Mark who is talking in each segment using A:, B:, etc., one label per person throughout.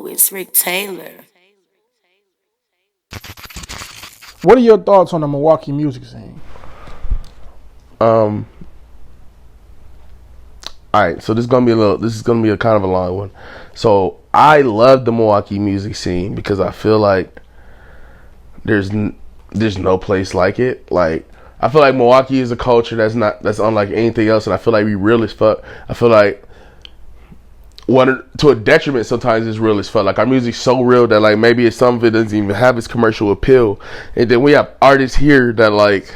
A: it's Rick Taylor.
B: What are your thoughts on the Milwaukee music scene?
C: All right, so this is gonna be a kind of a long one. So I love the Milwaukee music scene because I feel like there's no place like it. Like I feel like Milwaukee is a culture that's unlike anything else, and I feel like we real as fuck. I feel like to a detriment sometimes it's real as fuck. Like our music's so real that like maybe some of it doesn't even have its commercial appeal, and then we have artists here that like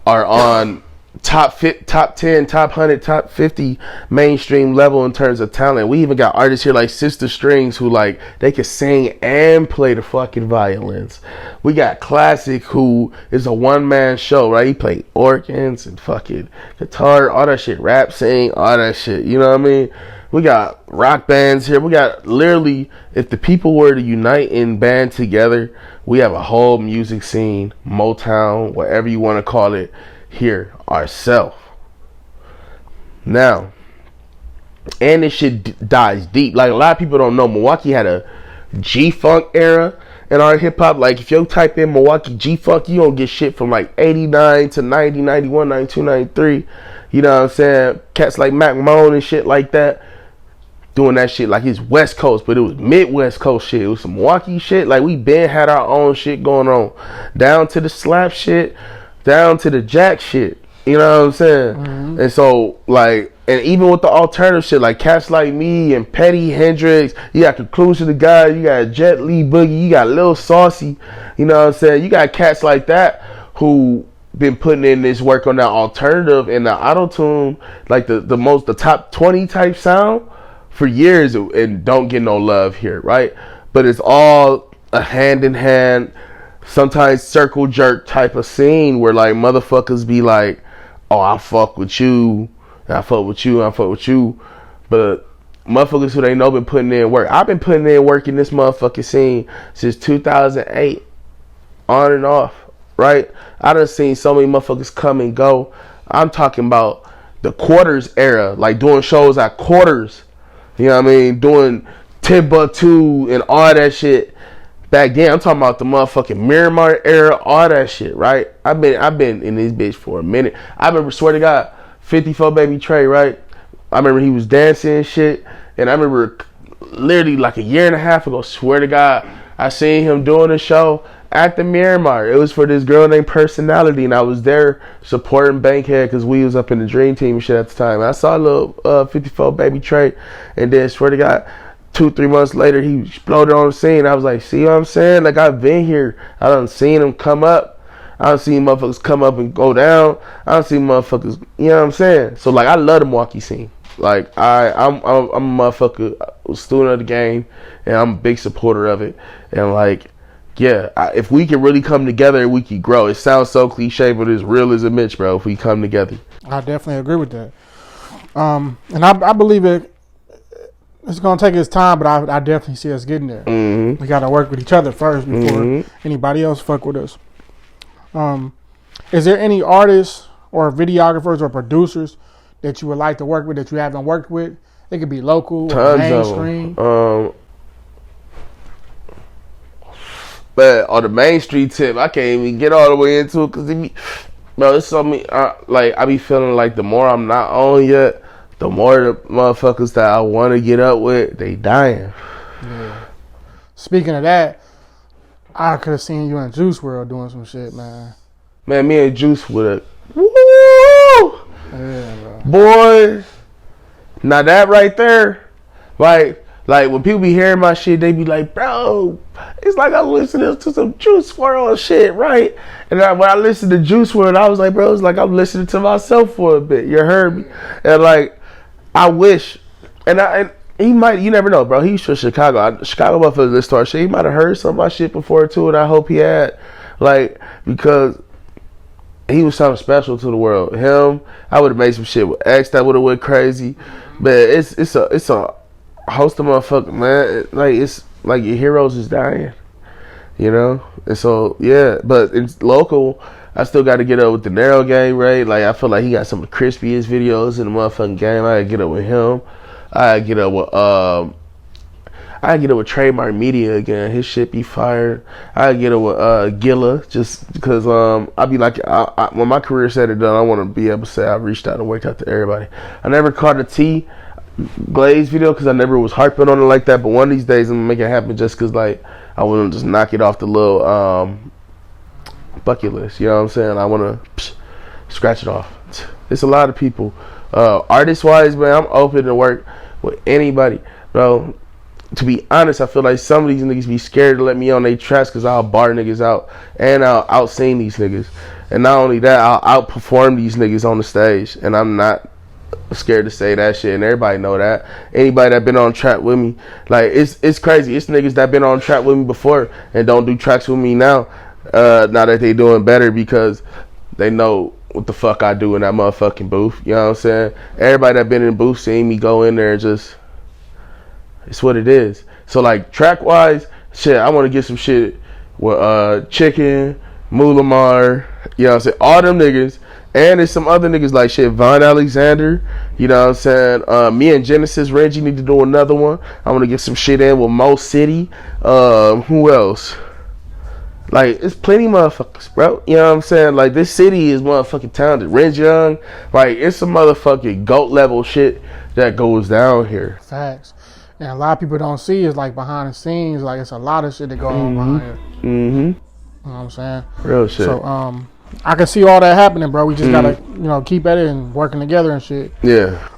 C: are on top 10, top 100, top 50 mainstream level in terms of talent. We even got artists here like Sister Strings who like they can sing and play the fucking violins. We got Classic who is a one-man show, right? He play organs and fucking guitar, all that shit, rap, sing, all that shit, you know what I mean? We got rock bands here. We got literally, if the people were to unite and band together, we have a whole music scene, Motown, whatever you want to call it, here ourselves. Now, and this shit dies deep. Like a lot of people don't know, Milwaukee had a G-Funk era in our hip-hop. Like if you type in Milwaukee G-Funk, you don't get shit from like 89 to 90, 91, 92, 93. You know what I'm saying? Cats like Mac Moan and shit like that doing that shit like it's West Coast, but it was Midwest Coast shit. It was some Milwaukee shit. Like we been had our own shit going on, down to the slap shit, down to the jack shit. You know what I'm saying? Mm-hmm. And so like, and even with the alternative shit, like cats like me and Petty Hendrix, you got Conclusion the Guy, you got Jet Li Boogie, you got Lil Saucy. You know what I'm saying? You got cats like that who been putting in this work on that alternative and the auto-tune, like the top 20 type sound for years, and don't get no love here, right? But it's all a hand-in-hand, sometimes circle jerk type of scene where like motherfuckers be like, oh, I fuck with you, and I fuck with you, and I fuck with you. But motherfuckers who they know been putting in work. I've been putting in work in this motherfucking scene since 2008, on and off, right? I done seen so many motherfuckers come and go. I'm talking about the Quarters era, like doing shows at Quarters. You know what I mean? Doing Timbuktu and all that shit back then. I'm talking about the motherfucking Miramar era, all that shit, right? I've been in this bitch for a minute. I remember, swear to God, 54 Baby Trey, right? I remember he was dancing and shit, and I remember literally like a year and a half ago, swear to God, I seen him doing a show at the Miramar. It was for this girl named Personality, and I was there supporting Bankhead because we was up in the Dream Team and shit at the time. I saw a little 54 Baby Trey, and then swear to God, 2-3 months later he exploded on the scene. I was like, see what I'm saying? Like I've been here. I done seen him come up. I done seen motherfuckers come up and go down. I done seen motherfuckers, you know what I'm saying? So like I love the Milwaukee scene. Like I'm a motherfucker, student of the game, and I'm a big supporter of it. And like, yeah, if we can really come together, we can grow. It sounds so cliche, but it's real as a bitch, bro. If we come together,
B: I definitely agree with that. And I believe it's gonna take its time, but I definitely see us getting there. Mm-hmm. We gotta work with each other first before anybody else fuck with us. Is there any artists or videographers or producers that you would like to work with that you haven't worked with? It could be local or mainstream.
C: But on the mainstream tip, I can't even get all the way into it because bro, it's so me. Like I be feeling like the more I'm not on yet, the more the motherfuckers that I want to get up with, they dying.
B: Yeah. Speaking of that, I could have seen you in Juice WRLD doing some shit, man.
C: Man, me and Juice would have. Woo! Yeah, boy. Now that right there, like when people be hearing my shit, they be like, bro, it's like I'm listening to some Juice WRLD shit, right? And when I listened to Juice WRLD, I was like, bro, it's like I'm listening to myself for a bit. You heard me? And like, I wish, and he might, you never know, bro. He's from Chicago. Chicago motherfuckers listen to our shit. He might have heard some of my shit before too, and I hope he had, like, because he was something special to the world. Him, I would have made some shit with X that would have went crazy. But it's a host of motherfuckers, man. Like it's like your heroes is dying, you know. And so yeah, but it's local. I still got to get up with the Narrow Game, right? Like I feel like he got some of the crispiest videos in the motherfucking game. I gotta get up with him. I gotta get up with I get it with Trademark Media again. His shit be fired. I get it with Gilla just because I be like, when my career said it done, I want to be able to say I reached out and worked out to everybody. I never caught a T Glaze video because I never was harping on it like that. But one of these days I'm gonna make it happen just because like I want to just knock it off the little bucket list. You know what I'm saying? I want to scratch it off. It's a lot of people. Artist wise, man, I'm open to work with anybody, bro. To be honest, I feel like some of these niggas be scared to let me on their tracks because I'll bar niggas out and I'll out-sing these niggas. And not only that, I'll outperform these niggas on the stage. And I'm not scared to say that shit, and everybody know that. Anybody that been on track with me, like, it's crazy. It's niggas that been on track with me before and don't do tracks with me now. Now that they doing better because they know what the fuck I do in that motherfucking booth. You know what I'm saying? Everybody that been in the booth seen me go in there and just, it's what it is. So like track wise, shit, I want to get some shit with Chicken, Mulamar, you know what I'm saying? All them niggas. And there's some other niggas like shit, Von Alexander, you know what I'm saying? Me and Genesis Reggie need to do another one. I want to get some shit in with Mo City. Who else? Like, it's plenty motherfuckers, bro. You know what I'm saying? Like, this city is motherfucking talented. Renz Young, like, it's some motherfucking GOAT level shit that goes down here.
B: Facts. And a lot of people don't see is like behind the scenes, like it's a lot of shit that go on behind here.
C: Mm-hmm.
B: You know what I'm saying?
C: Real shit.
B: So I can see all that happening, bro. We just gotta, keep at it and working together and shit.
C: Yeah.